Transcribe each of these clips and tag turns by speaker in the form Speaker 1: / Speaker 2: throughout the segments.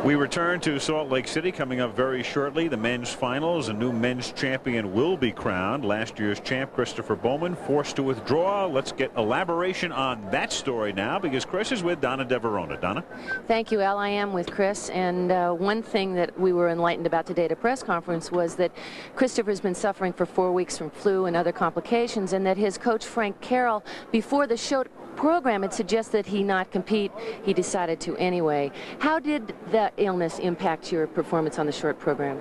Speaker 1: We return to Salt Lake City coming up very shortly. The men's finals. A new men's champion will be crowned. Last year's champ Christopher Bowman forced to withdraw. Let's get elaboration on that story now because Chris is with Donna DeVerona. Donna?
Speaker 2: Thank you, Al. I am with Chris. And one thing that we were enlightened about today at a press conference was that Christopher's been suffering for 4 weeks from flu and other complications, and that his coach Frank Carroll, before the show program, had suggested he not compete. He decided to anyway. How did that illness impact your performance on the short program?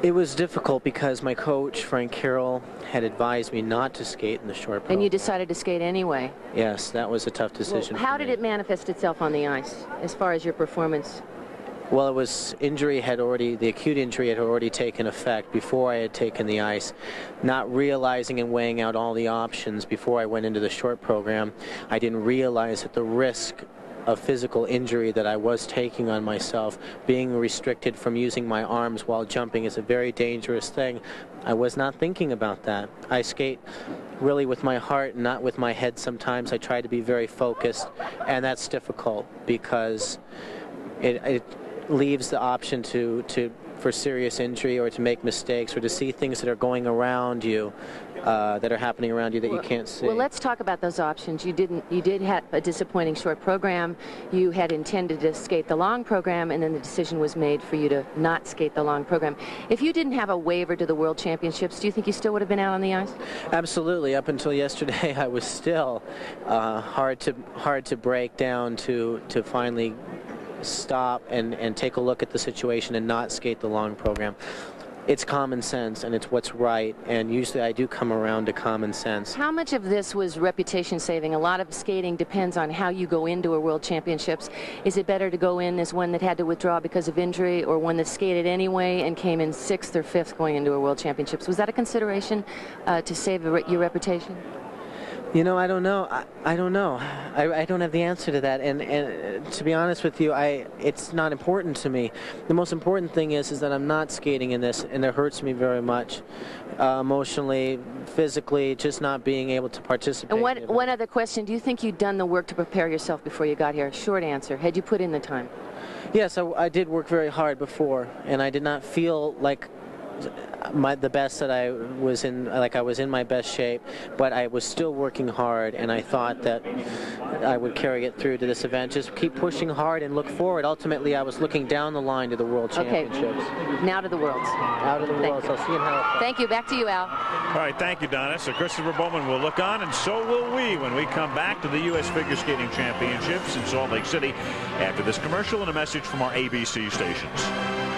Speaker 3: It was difficult because my coach, Frank Carroll, had advised me not to skate in the short program.
Speaker 2: And you decided to skate anyway?
Speaker 3: Yes, that was a tough decision.
Speaker 2: Well, how did it manifest itself on the ice as far as your performance?
Speaker 3: Well, it was the acute injury had already taken effect before I had taken the ice. Not realizing and weighing out all the options before I went into the short program, I didn't realize that the risk of physical injury that I was taking on myself, being restricted from using my arms while jumping, is a very dangerous thing. I was not thinking about that. I skate really with my heart, not with my head sometimes. I try to be very focused, and that's difficult because it leaves the option for serious injury or to make mistakes or to see things that are going around you, that are happening around you that you can't see.
Speaker 2: Well, let's talk about those options. You did have a disappointing short program. You had intended to skate the long program, and then the decision was made for you to not skate the long program. If you didn't have a waiver to the World Championships, do you think you still would have been out on the ice?
Speaker 3: Absolutely. Up until yesterday, I was still hard to break down to finally stop and take a look at the situation and not skate the long program. It's common sense, and it's what's right, and usually I do come around to common sense.
Speaker 2: How much of this was reputation saving? A lot of skating depends on how you go into a World Championships. Is it better to go in as one that had to withdraw because of injury, or one that skated anyway and came in 6th or 5th going into a World Championships? Was that a consideration to save your reputation?
Speaker 3: You know, I don't know. I don't know. I don't have the answer to that. And to be honest with you, it's not important to me. The most important thing is that I'm not skating in this, and it hurts me very much, emotionally, physically, just not being able to participate.
Speaker 2: And one other question: do you think you'd done the work to prepare yourself before you got here? Short answer: had you put in the time?
Speaker 3: Yes, I did work very hard before, and I did not feel like the best that I was in, like I was in my best shape, but I was still working hard, and I thought that I would carry it through to this event. Just keep pushing hard and look forward. Ultimately, I was looking down the line to the World Championships.
Speaker 2: Okay, now to the Worlds.
Speaker 3: Out of the Worlds. I'll see you in Halifax.
Speaker 2: Thank you. Back to you, Al.
Speaker 1: All right, thank you, Donna. So Christopher Bowman will look on, and so will we when we come back to the U.S. Figure Skating Championships in Salt Lake City after this commercial and a message from our ABC stations.